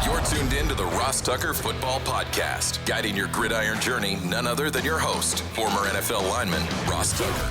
You're tuned in to the Ross Tucker Football Podcast, guiding your gridiron journey, none other than your host, former NFL lineman, Ross Tucker.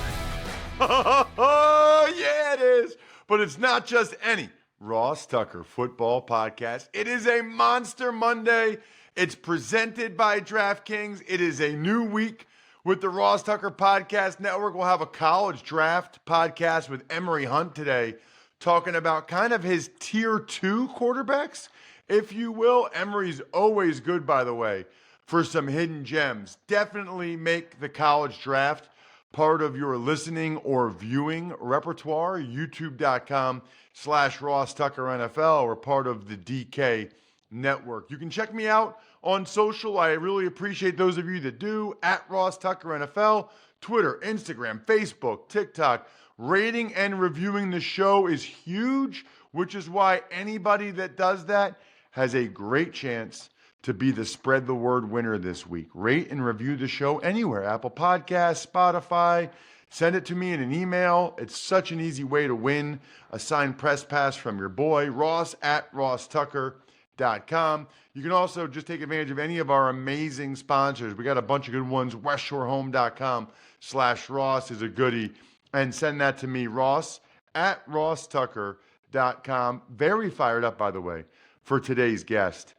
Oh, yeah, it is. But it's not just any Ross Tucker Football Podcast. It is a Monster Monday. It's presented by DraftKings. It is a new week with the Ross Tucker Podcast Network. We'll have a college draft podcast with Emory Hunt today, talking about kind of his tier 2 quarterbacks, if you will. Emory's always good, by the way, for some hidden gems. Definitely make the college draft part of your listening or viewing repertoire. YouTube.com/Ross Tucker NFL, or part of the DK Network. You can check me out on social. I really appreciate those of you that do, at Ross Tucker NFL, Twitter, Instagram, Facebook, TikTok. Rating and reviewing the show is huge, which is why anybody that does that has a great chance to be the Spread the Word winner this week. Rate and review the show anywhere. Apple Podcasts, Spotify. Send it to me in an email. It's such an easy way to win a signed press pass from your boy, Ross at RossTucker.com. You can also just take advantage of any of our amazing sponsors. We got a bunch of good ones. WestShoreHome.com/Ross is a goodie. And send that to me, Ross at RossTucker.com. Very fired up, by the way, for today's guest.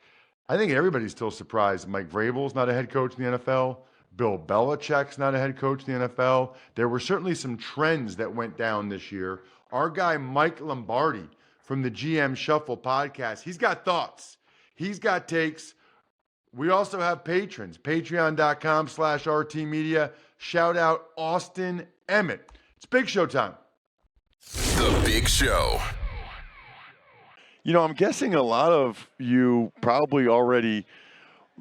I think everybody's still surprised Mike Vrabel's not a head coach in the NFL. Bill Belichick's not a head coach in the NFL. There were certainly some trends that went down this year. Our guy, Mike Lombardi from the GM Shuffle podcast, he's got thoughts. He's got takes. We also have patrons, patreon.com/RT Media. Shout out Austin Emmett. It's Big Show time. The Big Show. You know, I'm guessing a lot of you probably already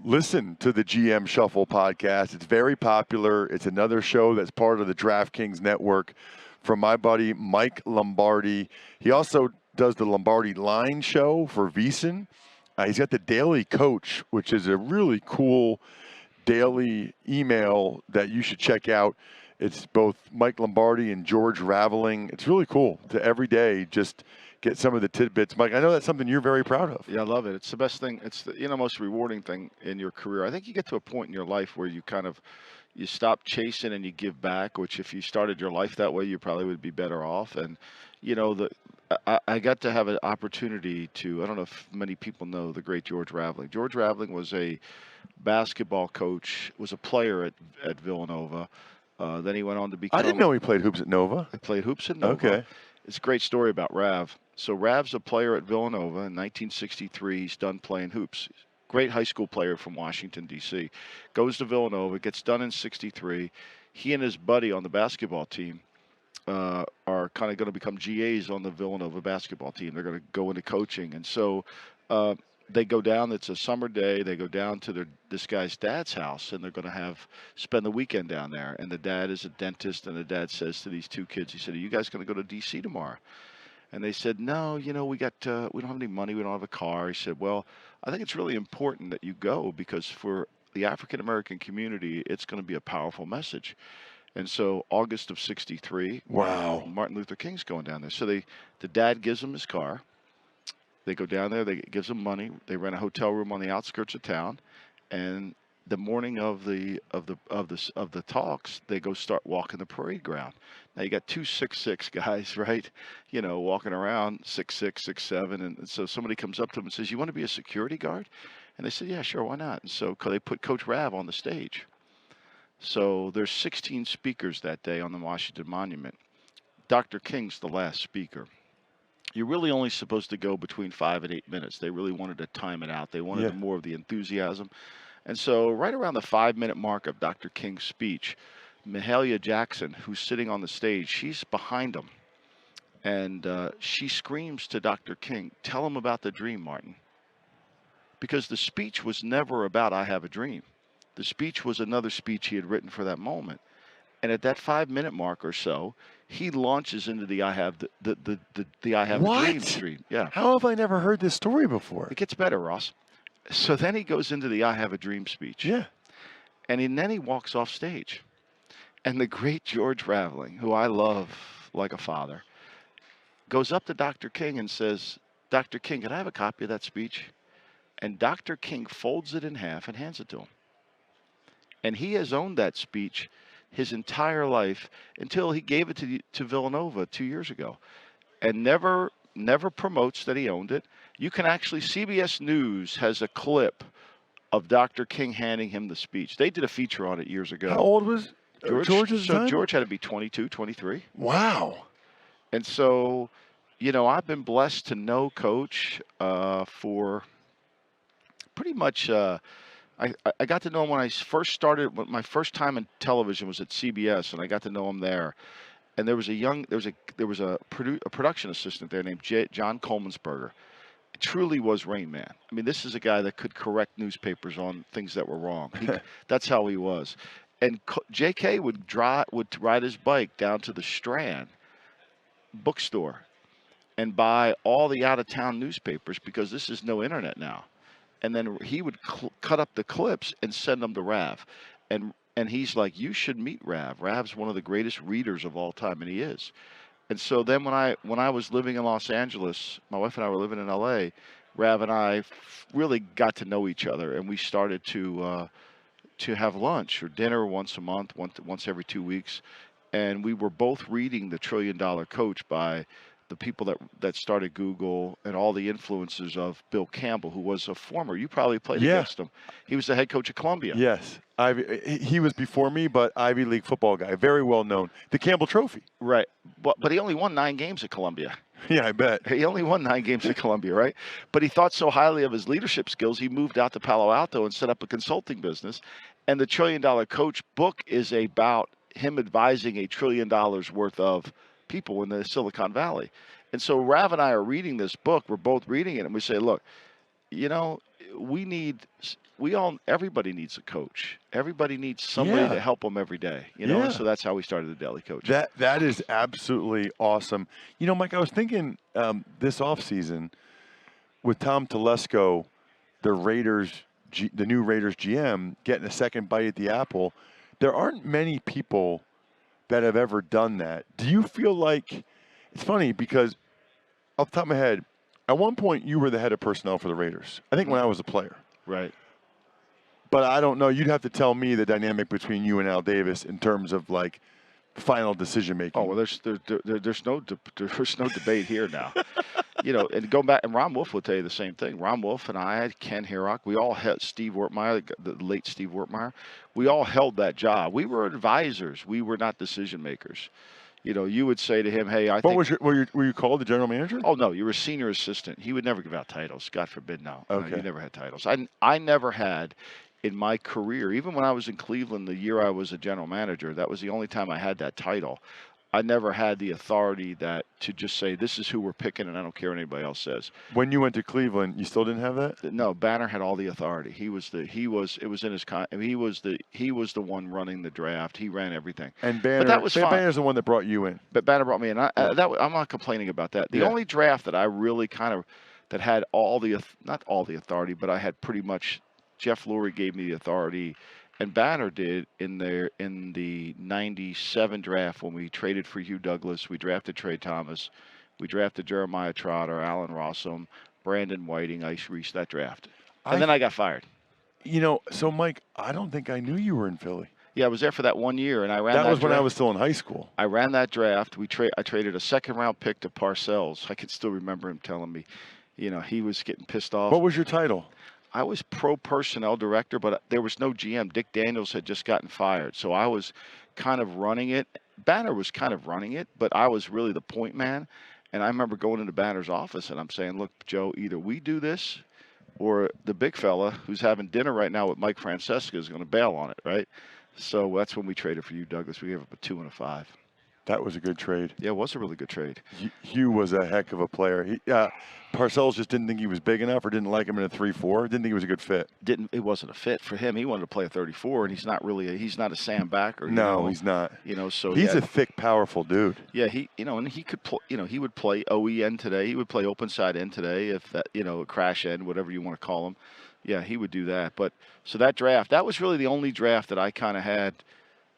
listen to the GM Shuffle podcast. It's very popular. It's another show that's part of the DraftKings network from my buddy Mike Lombardi. He also does the Lombardi Line show for VSiN. He's got the Daily Coach, which is a really cool daily email that you should check out. It's both Mike Lombardi and George Raveling. It's really cool to every day just get some of the tidbits. Mike, I know that's something you're very proud of. Yeah, I love it. It's the best thing. It's the most rewarding thing in your career. I think you get to a point in your life where you you stop chasing and you give back, which if you started your life that way, you probably would be better off. And, I got to have an opportunity to, I don't know if many people know the great George Raveling. George Raveling was a basketball coach, was a player at Villanova. Then he went on to become... I didn't know he played hoops at Nova. He played hoops at Nova. Okay. It's a great story about Rav. So Rav's a player at Villanova in 1963. He's done playing hoops. Great high school player from Washington, D.C. Goes to Villanova, gets done in 63. He and his buddy on the basketball team are kind of going to become GAs on the Villanova basketball team. They're going to go into coaching. And so they go down. It's a summer day. They go down to this guy's dad's house, and they're going to spend the weekend down there. And the dad is a dentist, and the dad says to these two kids, he said, "Are you guys going to go to D.C. tomorrow?" And they said, "No, we don't have any money. We don't have a car." He said, "Well, I think it's really important that you go, because for the African-American community, it's going to be a powerful message." And so August of 63, wow, Martin Luther King's going down there. So the dad gives him his car. They go down there. They gives them money. They rent a hotel room on the outskirts of town, and the morning of the talks, they go start walking the parade ground. Now you got two 6'6" guys, right? Walking around 6'6", 6'7", and so somebody comes up to them and says, "You want to be a security guard?" And they said, "Yeah, sure, why not?" And so they put Coach Rav on the stage. So there's 16 speakers that day on the Washington Monument. Dr. King's the last speaker. You're really only supposed to go between 5 and 8 minutes. They really wanted to time it out. They wanted more of the enthusiasm. And so right around the 5-minute mark of Dr. King's speech, Mahalia Jackson, who's sitting on the stage, she's behind him. And she screams to Dr. King, "Tell him about the dream, Martin." Because the speech was never about "I have a dream." The speech was another speech he had written for that moment. And at that 5-minute mark or so, he launches into the "I have the I have a dream" stream. Yeah. How have I never heard this story before? It gets better, Ross. So then he goes into the "I have a dream" speech. Yeah. And then he walks off stage. And the great George Raveling, who I love like a father, goes up to Dr. King and says, "Dr. King, can I have a copy of that speech?" And Dr. King folds it in half and hands it to him. And he has owned that speech his entire life until he gave it to Villanova 2 years ago, and never promotes that he owned it. You can actually, CBS News has a clip of Dr. King handing him the speech. They did a feature on it years ago. How old was George at the time? George had to be 22, 23. Wow. And so, I've been blessed to know Coach for pretty much. I got to know him when I first started. My first time in television was at CBS, and I got to know him there. And there was a production assistant there named John Coleman'sberger. It truly was Rain Man. I mean, this is a guy that could correct newspapers on things that were wrong. That's how he was. And J.K. would ride his bike down to the Strand bookstore and buy all the out-of-town newspapers, because this is no internet now. And then he would cut up the clips and send them to Rav. And he's like, you should meet Rav. Rav's one of the greatest readers of all time, and he is. And so then when I was living in Los Angeles, my wife and I were living in L.A., Rav and I really got to know each other, and we started to have lunch or dinner once a month, once every 2 weeks. And we were both reading The $1 Trillion Coach by the people that started Google and all the influences of Bill Campbell, who was a former. You probably played against him. He was the head coach of Columbia. Yes. He was before me, but Ivy League football guy. Very well known. The Campbell Trophy. Right. But he only won 9 games at Columbia. Yeah, I bet. He only won 9 games at Columbia, right? But he thought so highly of his leadership skills, he moved out to Palo Alto and set up a consulting business. And the $1 Trillion Coach book is about him advising $1 trillion worth of people in the Silicon Valley. And so Rav and I are reading this book. We're both reading it, and we say, look, everybody needs a coach. Everybody needs somebody to help them every day. And so that's how we started the Daily Coach. That is absolutely awesome. Mike, I was thinking this offseason with Tom Telesco, the new Raiders GM, getting a second bite at the apple. There aren't many people that have ever done that. Do you feel like it's funny because off the top of my head, at one point you were the head of personnel for the Raiders. I think when I was a player. Right. But I don't know. You'd have to tell me the dynamic between you and Al Davis in terms of like final decision making. Oh well, there's no debate here now. And going back, and Ron Wolf will tell you the same thing. Ron Wolf and I, Ken Herock, we all had Steve Wertmeyer, the late Steve Wertmeyer. We all held that job. We were advisors. We were not decision makers. You would say to him, "Hey, I think." Were you called the general manager? Oh no, you were a senior assistant. He would never give out titles. God forbid, no. Okay. No, you never had titles. I never had. In my career, even when I was in Cleveland, the year I was a general manager, that was the only time I had that title. I never had the authority to just say, this is who we're picking, and I don't care what anybody else says. When you went to Cleveland, you still didn't have that? No, Banner had all the authority. It was in his he was the one running the draft. He ran everything. And Banner, but that was fine. Banner's the one that brought you in. But Banner brought me in. I'm not complaining about that. The only draft that I really that had not all the authority, but I had pretty much. Jeff Lurie gave me the authority, and Banner did in the 97 draft when we traded for Hugh Douglas. We drafted Trey Thomas. We drafted Jeremiah Trotter, Allen Rossum, Brandon Whiting, Ice Reese, that draft. And then I got fired. So Mike, I don't think I knew you were in Philly. Yeah, I was there for that 1 year, and I ran that. That was draft. when I was still in high school. I ran that draft. I traded a second-round pick to Parcells. I can still remember him telling me, he was getting pissed off. What was your title? I was pro personnel director, but there was no GM. Dick Daniels had just gotten fired. So I was kind of running it. Banner was kind of running it, but I was really the point man. And I remember going into Banner's office and I'm saying, look, Joe, either we do this or the big fella who's having dinner right now with Mike Francesca is going to bail on it, right? So that's when we traded for Hugh Douglas. We gave up a 2 and a 5. That was a good trade. Yeah, it was a really good trade. Hugh was a heck of a player. Parcells just didn't think he was big enough or didn't like him in a 3-4. Didn't think he was a good fit. It wasn't a fit for him. He wanted to play a 34, and he's not a Sam backer. No, he's not. So he's a thick, powerful dude. Yeah, and he could play. He would play OEN today. He would play open side end today, if that, a crash end, whatever you want to call him. Yeah, he would do that. But so that draft, that was really the only draft that I kind of had.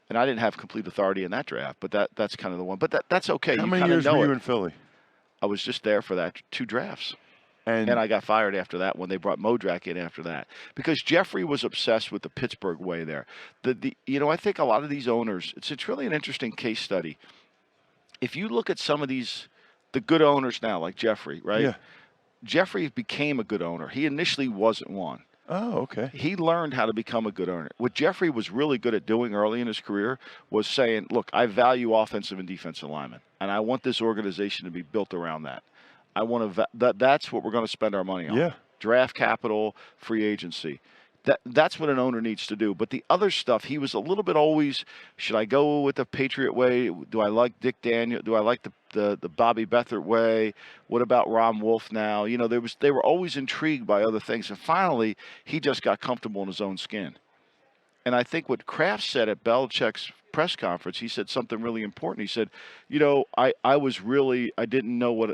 And I didn't have complete authority in that draft, but that's kind of the one. But that's okay. How many years were you in Philly? I was just there for that 2 drafts. And I got fired after that when they brought Modrak in after that, because Jeffrey was obsessed with the Pittsburgh way there. I think a lot of these owners, it's really an interesting case study. If you look at some of the good owners now, like Jeffrey, right? Yeah. Jeffrey became a good owner. He initially wasn't one. Oh, okay. He learned how to become a good owner. What Jeffrey was really good at doing early in his career was saying, look, I value offensive and defensive linemen, and I want this organization to be built around that. I want to that's what we're going to spend our money on. Yeah. Draft capital, free agency. That's what an owner needs to do. But the other stuff, he was a little bit always, should I go with the Patriot way? Do I like Dick Daniel? Do I like the Bobby Beathard way? What about Ron Wolf now? They were always intrigued by other things. And finally, he just got comfortable in his own skin. And I think what Kraft said at Belichick's press conference, he said something really important. He said, I didn't know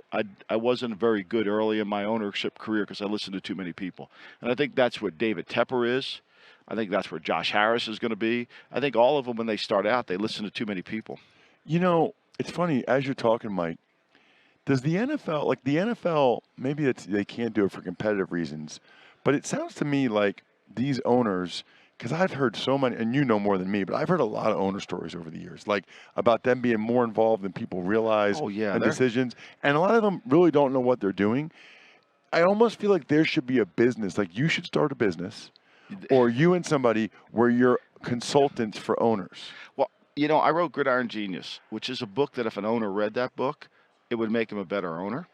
I wasn't very good early in my ownership career because I listened to too many people. And I think that's what David Tepper is. I think that's where Josh Harris is going to be. I think all of them, when they start out, they listen to too many people. It's funny, as you're talking, Mike, does the NFL, maybe they can't do it for competitive reasons, but it sounds to me like these owners, because I've heard so many, and you know more than me, but I've heard a lot of owner stories over the years, like about them being more involved than people realize in decisions. And a lot of them really don't know what they're doing. I almost feel like there should be a business, like you should start a business, or you and somebody where you're consultants for owners. Well, I wrote Gridiron Genius, which is a book that if an owner read that book, it would make him a better owner.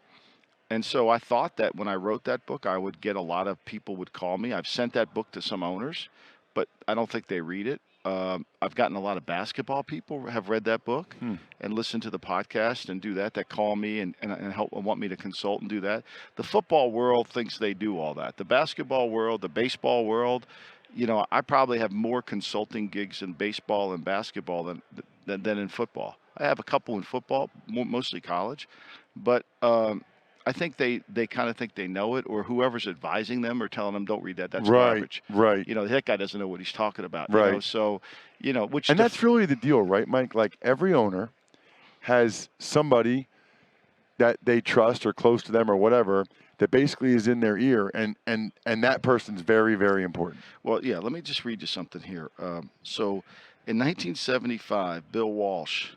And so I thought that when I wrote that book, I would get a lot of people would call me. I've sent that book to some owners, but I don't think they read it. I've gotten a lot of basketball people have read that book and listened to the podcast and do that call me and help and want me to consult and do that. The football world thinks they do all that. The basketball world, the baseball world, I probably have more consulting gigs in baseball and basketball than in football. I have a couple in football, mostly college, but I think they kind of think they know it, or whoever's advising them or telling them don't read that. That's garbage. Right. That guy doesn't know what he's talking about. Right. So, which. And that's really the deal, right, Mike? Like every owner has somebody that they trust or close to them or whatever that basically is in their ear, and that person's very, very important. Well, yeah. Let me just read you something here. So, in 1975, Bill Walsh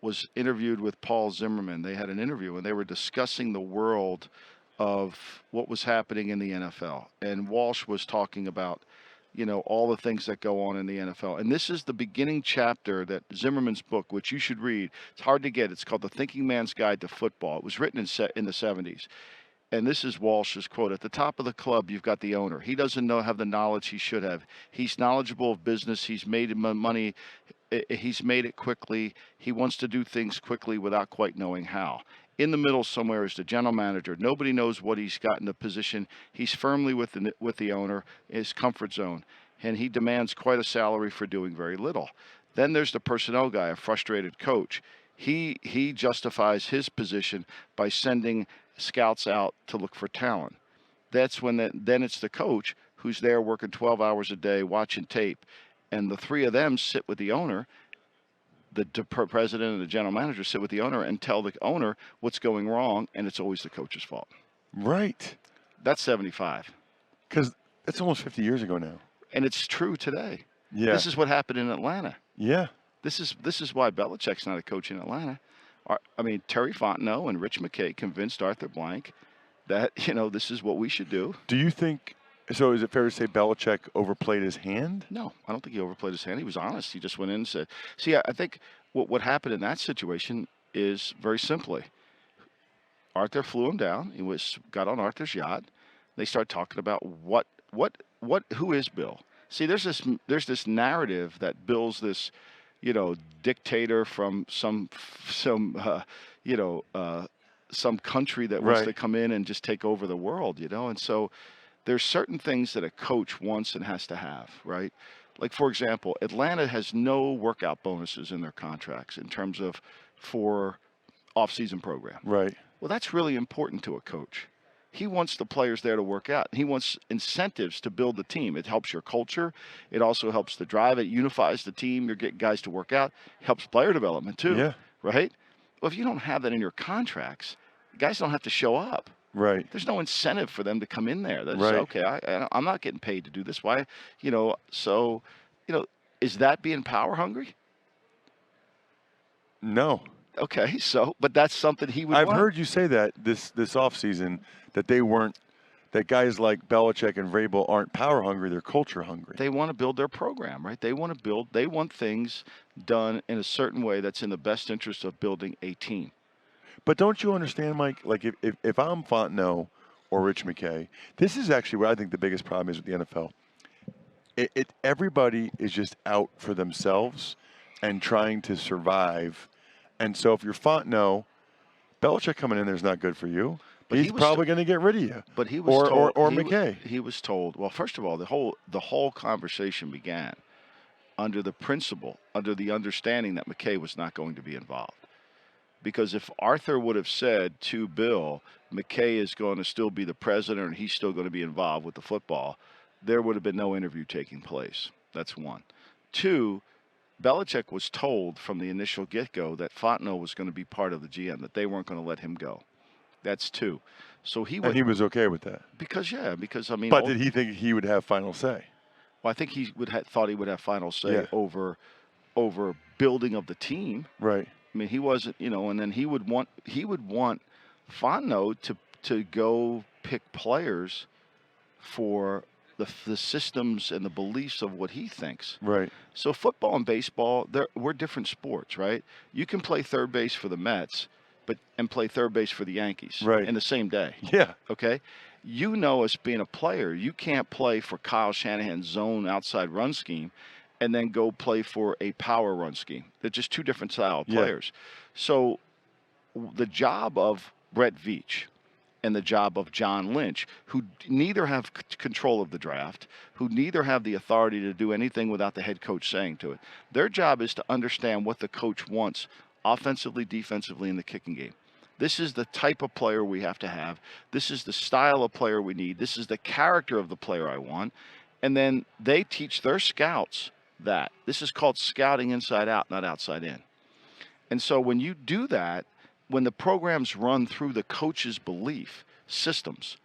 was interviewed with Paul Zimmerman. They had an interview, and they were discussing the world of what was happening in the NFL. And Walsh was talking about, all the things that go on in the NFL. And this is the beginning chapter that Zimmerman's book, which you should read. It's hard to get. It's called The Thinking Man's Guide to Football. It was written in the 70s. And this is Walsh's quote. At the top of the club, you've got the owner. He doesn't have the knowledge he should have. He's knowledgeable of business. He's made money. He's made it quickly. He wants to do things quickly without quite knowing how. In the middle somewhere is the general manager. Nobody knows what he's got in the position. He's firmly with the owner, his comfort zone, and he demands quite a salary for doing very little. Then there's the personnel guy, a frustrated coach. He justifies his position by sending scouts out to look for talent. That's when then it's the coach who's there working 12 hours a day watching tape. And the three of them sit with the owner, the president and the general manager sit with the owner and tell the owner what's going wrong, and it's always the coach's fault. Right. That's 75. Because that's almost 50 years ago now. And it's true today. Yeah. This is what happened in Atlanta. Yeah. This is why Belichick's not a coach in Atlanta. Terry Fontenot and Rich McKay convinced Arthur Blank that, this is what we should do. Do you think – so is it fair to say Belichick overplayed his hand? No, I don't think he overplayed his hand. He was honest. He just went in and said – see, I think what happened in that situation is very simply Arthur flew him down. He got on Arthur's yacht. They started talking about who is Bill? See, there's this narrative that Bill's this – dictator from some country that wants to come in and just take over the world, And so there's certain things that a coach wants and has to have, right? Like, for example, Atlanta has no workout bonuses in their contracts in terms of for off-season program. Right. Well, that's really important to a coach. He wants the players there to work out. He wants incentives to build the team. It helps your culture. It also helps to drive. It unifies the team. You're getting guys to work out. It helps player development too, right? Well, if you don't have that in your contracts, guys don't have to show up. Right. There's no incentive for them to come in there. That's Right. okay. I'm not getting paid to do this. Why? So, is that being power hungry? No. Okay, so but that's something he would I've want. heard you say that this offseason that that guys like Belichick and Vrabel aren't power hungry, they're culture hungry. They want to build their program, right? They want things done in a certain way that's in the best interest of building a team. But don't you understand, Mike? Like if I'm Fontenot or Rich McKay, this is actually what I think the biggest problem is with the NFL. Everybody is just out for themselves and trying to survive. And so if you're Fontenot, Belichick coming in there is not good for you. But he's probably going to get rid of you. But he was told, or McKay. He was told. Well, first of all, the whole conversation began under the understanding that McKay was not going to be involved. Because if Arthur would have said to Bill, McKay is going to still be the president and he's still going to be involved with the football, there would have been no interview taking place. That's one. Two, Belichick was told from the initial get-go that Fontenot was going to be part of the GM, that they weren't going to let him go. That's two. So he was okay with that. Because I mean. But did he think he would have final say? Well, I think he thought he would have final say over building of the team. Right. I mean, he wasn't, and then he would want Fontenot to go pick players for the systems and the beliefs of what he thinks. Right. So football and baseball, we're different sports, right? You can play third base for the Mets, and play third base for the Yankees in the same day. Yeah. Okay. As being a player, you can't play for Kyle Shanahan's zone outside run scheme and then go play for a power run scheme. They're just two different style of players. So the job of Brett Veach and the job of John Lynch, who neither have control of the draft, who neither have the authority to do anything without the head coach saying to it, their job is to understand what the coach wants offensively, defensively, in the kicking game. This is the type of player we have to have. This is the style of player we need. This is the character of the player I want. And then they teach their scouts that. This is called scouting inside out, not outside in. And so when you do that, when the programs run through the coach's belief systems,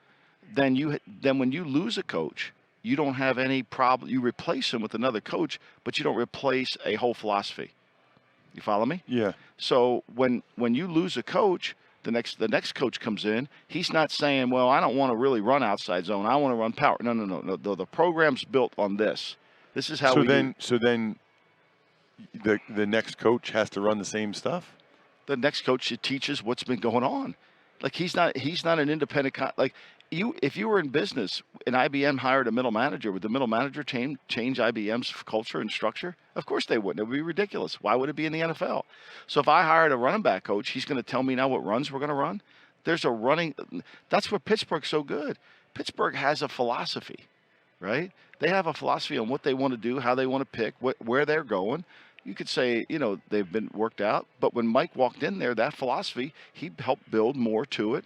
then when you lose a coach, you don't have any problem. You replace him with another coach, but you don't replace a whole philosophy. You follow me? Yeah. So when you lose a coach, the next coach comes in. He's not saying, well, I don't want to really run outside zone. I want to run power. No. The program's built on this. This is how So then the next coach has to run the same stuff? The next coach teaches what's been going on. Like he's not an independent if you were in business and IBM hired a middle manager, would the middle manager change IBM's culture and structure? Of course they wouldn't. It would be ridiculous. Why would it be in the NFL? So if I hired a running back coach, he's going to tell me now what runs we're going to run. That's where Pittsburgh's so good. Pittsburgh has a philosophy, right? They have a philosophy on what they want to do, how they want to pick, where they're going. You could say, they've been worked out. But when Mike walked in there, that philosophy, he helped build more to it.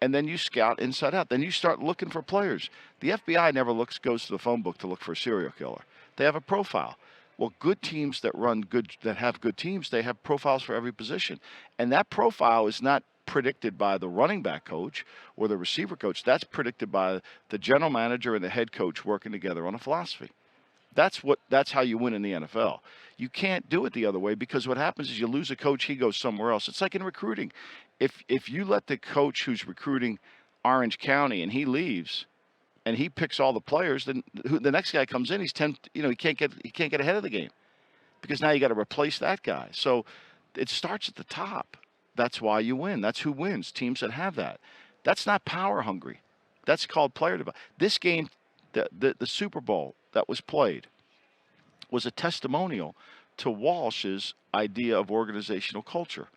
And then you scout inside out. Then you start looking for players. The FBI never goes to the phone book to look for a serial killer. They have a profile. Well, good teams that have good teams, they have profiles for every position. And that profile is not predicted by the running back coach or the receiver coach. That's predicted by the general manager and the head coach working together on a philosophy. That's how you win in the NFL. You can't do it the other way because what happens is you lose a coach, he goes somewhere else. It's like in recruiting. If you let the coach who's recruiting Orange County and he leaves and he picks all the players, then the next guy comes in, he can't get ahead of the game because now you got to replace that guy. So it starts at the top. That's why you win. That's who wins. Teams that have that. That's not power hungry. That's called player development. This game, the Super Bowl that was played was a testimonial to Walsh's idea of organizational culture.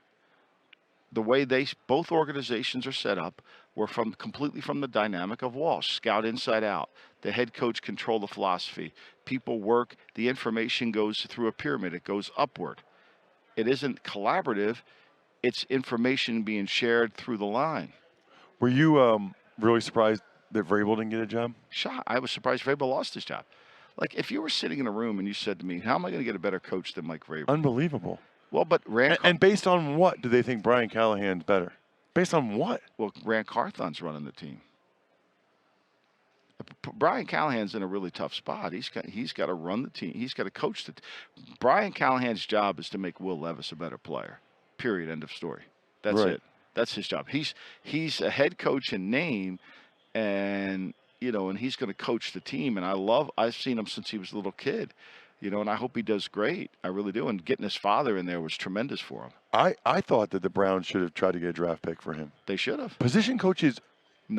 The way both organizations are set up were completely from the dynamic of Walsh. Scout inside out. The head coach control the philosophy. People work. The information goes through a pyramid. It goes upward. It isn't collaborative. It's information being shared through the line. Were you really surprised that Vrabel didn't get a job? Shocked. I was surprised Vrabel lost his job. Like, if you were sitting in a room and you said to me, how am I going to get a better coach than Mike Vrabel? Unbelievable. Well, but and based on what do they think Brian Callahan's better? Based on what? Well, Grant Carthon's running the team. Brian Callahan's in a really tough spot. He's got to run the team. He's got to coach the Brian Callahan's job is to make Will Levis a better player. Period. End of story. That's Right. it. That's his job. He's a head coach in name, and and he's going to coach the team. And I've seen him since he was a little kid, and I hope he does great. I really do. And getting his father in there was tremendous for him. I thought that the Browns should have tried to get a draft pick for him. They should have. Position coaches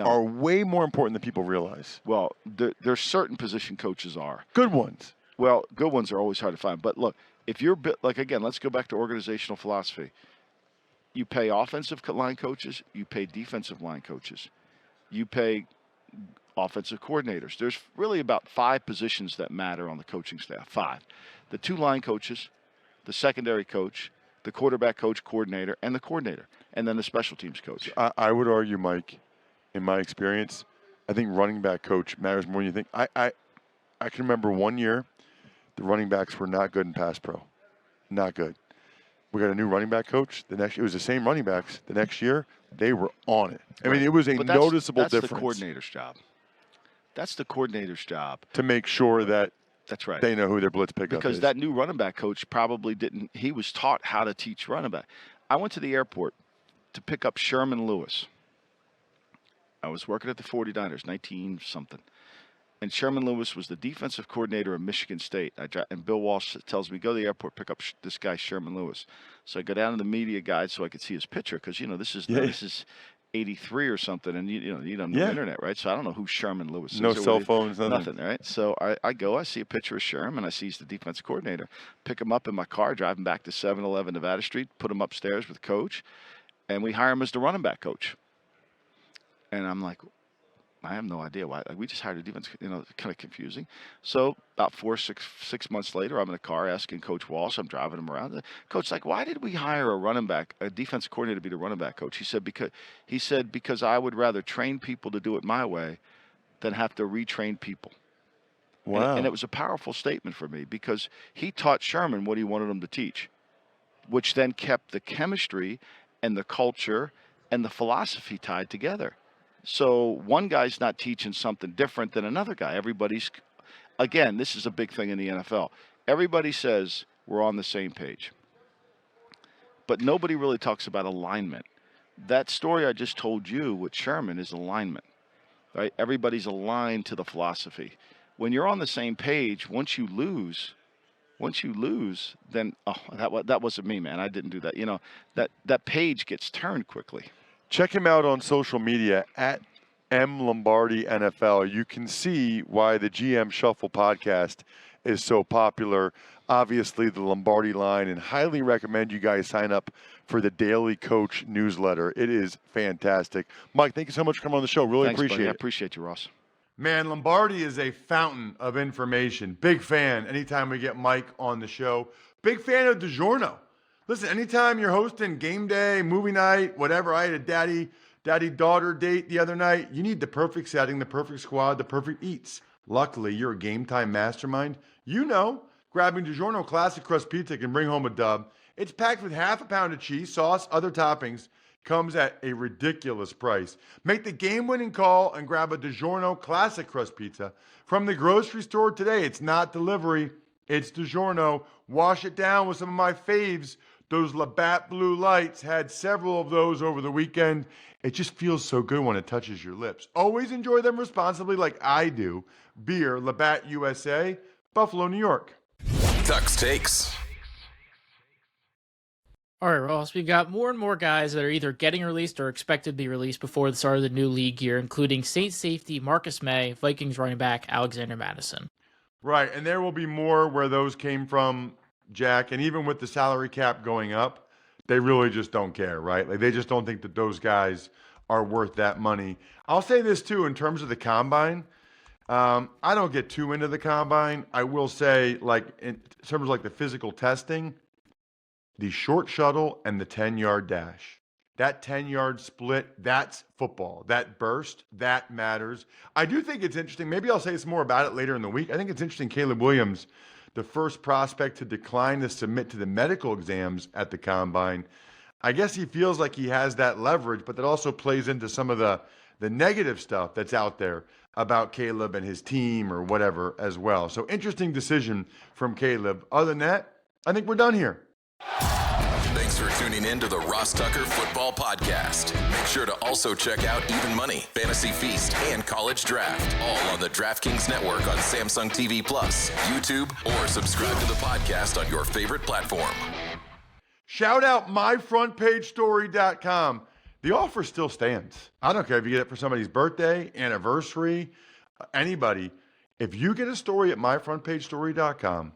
are way more important than people realize. Well, there's certain position coaches are. Good ones. Well, good ones are always hard to find. But look, if you're again, let's go back to organizational philosophy. You pay offensive line coaches, you pay defensive line coaches, you pay offensive coordinators. There's really about 5 positions that matter on the coaching staff. 5. The 2 line coaches, the secondary coach, the quarterback coach, coordinator, and the coordinator, and then the special teams coach. I would argue, Mike, in my experience, I think running back coach matters more than you think. I can remember one year the running backs were not good in pass pro. Not good. We got a new running back coach. It was the same running backs. The next year, they were on it. I mean, it was a noticeable difference. That's the coordinator's job. That's the coordinator's job. To make sure that that's right. They know who their blitz pickup is. Because that new running back coach probably didn't. He was taught how to teach running back. I went to the airport to pick up Sherman Lewis. I was working at the 49ers, 19-something. And Sherman Lewis was the defensive coordinator of Michigan State. And Bill Walsh tells me, go to the airport, pick up this guy, Sherman Lewis. So I go down to the media guide so I could see his picture because, this is 83 or something, and you don't know the internet, right? So I don't know who Sherman Lewis is. No cell phones, nothing, right? So I see a picture of Sherman, I see he's the defensive coordinator. Pick him up in my car, driving back to 711 Nevada Street, put him upstairs with Coach, and we hire him as the running back coach. And I'm like, I have no idea why. Like, we just hired a defense, kind of confusing. So about 6 months later, I'm in a car asking Coach Walsh. I'm driving him around. Coach, why did we hire a defense coordinator to be the running back coach? He said because I would rather train people to do it my way than have to retrain people. Wow. And it was a powerful statement for me because he taught Sherman what he wanted him to teach, which then kept the chemistry and the culture and the philosophy tied together. So one guy's not teaching something different than another guy. Again, this is a big thing in the NFL. Everybody says we're on the same page. But nobody really talks about alignment. That story I just told you with Sherman is alignment, right? Everybody's aligned to the philosophy. When you're on the same page, once you lose, then, that wasn't me, man. I didn't do that. That page gets turned quickly. Check him out on social media at M Lombardi NFL. You can see why the GM Shuffle podcast is so popular. Obviously, the Lombardi line, and highly recommend you guys sign up for the Daily Coach newsletter. It is fantastic. Mike, thank you so much for coming on the show. Really appreciate it. I appreciate you, Ross. Man, Lombardi is a fountain of information. Big fan anytime we get Mike on the show. Big fan of DiGiorno. Listen, anytime you're hosting game day, movie night, whatever, I had a daddy-daughter date the other night, you need the perfect setting, the perfect squad, the perfect eats. Luckily, you're a game time mastermind. Grabbing DiGiorno Classic Crust Pizza can bring home a dub. It's packed with half a pound of cheese, sauce, other toppings. Comes at a ridiculous price. Make the game-winning call and grab a DiGiorno Classic Crust Pizza from the grocery store today. It's not delivery. It's DiGiorno. Wash it down with some of my faves. Those Labatt Blue Lights, had several of those over the weekend. It just feels so good when it touches your lips. Always enjoy them responsibly like I do. Beer, Labatt USA, Buffalo, New York. Tuck's Takes. All right, Ross, we got more and more guys that are either getting released or expected to be released before the start of the new league year, including Saints safety Marcus May, Vikings running back Alexander Mattison. Right, and there will be more where those came from, Jack, and even with the salary cap going up, they really just don't care, right? Like, they just don't think that those guys are worth that money. I'll say this, too, in terms of the combine. I don't get too into the combine. I will say, in terms of the physical testing, the short shuttle and the 10-yard dash. That 10-yard split, that's football. That burst, that matters. I do think it's interesting. Maybe I'll say some more about it later in the week. I think it's interesting Caleb Williams, the first prospect to decline to submit to the medical exams at the combine. I guess he feels like he has that leverage, but that also plays into some of the negative stuff that's out there about Caleb and his team or whatever as well. So interesting decision from Caleb. Other than that, I think we're done here. Thanks for tuning in to the Ross Tucker Football Podcast. Make sure to also check out Even Money, Fantasy Feast, and College Draft, all on the DraftKings Network on Samsung TV Plus, YouTube, or subscribe to the podcast on your favorite platform. Shout out myfrontpagestory.com. The offer still stands. I don't care if you get it for somebody's birthday, anniversary, anybody. If you get a story at myfrontpagestory.com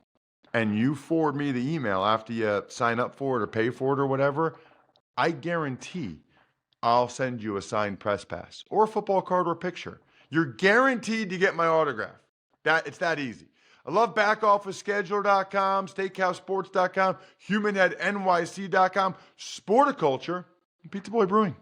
and you forward me the email after you sign up for it or pay for it or whatever, I guarantee I'll send you a signed press pass or a football card or picture. You're guaranteed to get my autograph. It's that easy. I love BackOfficeScheduler.com, SteakhouseSports.com, HumanHeadNYC.com, Sporticulture, and Pizza Boy Brewing.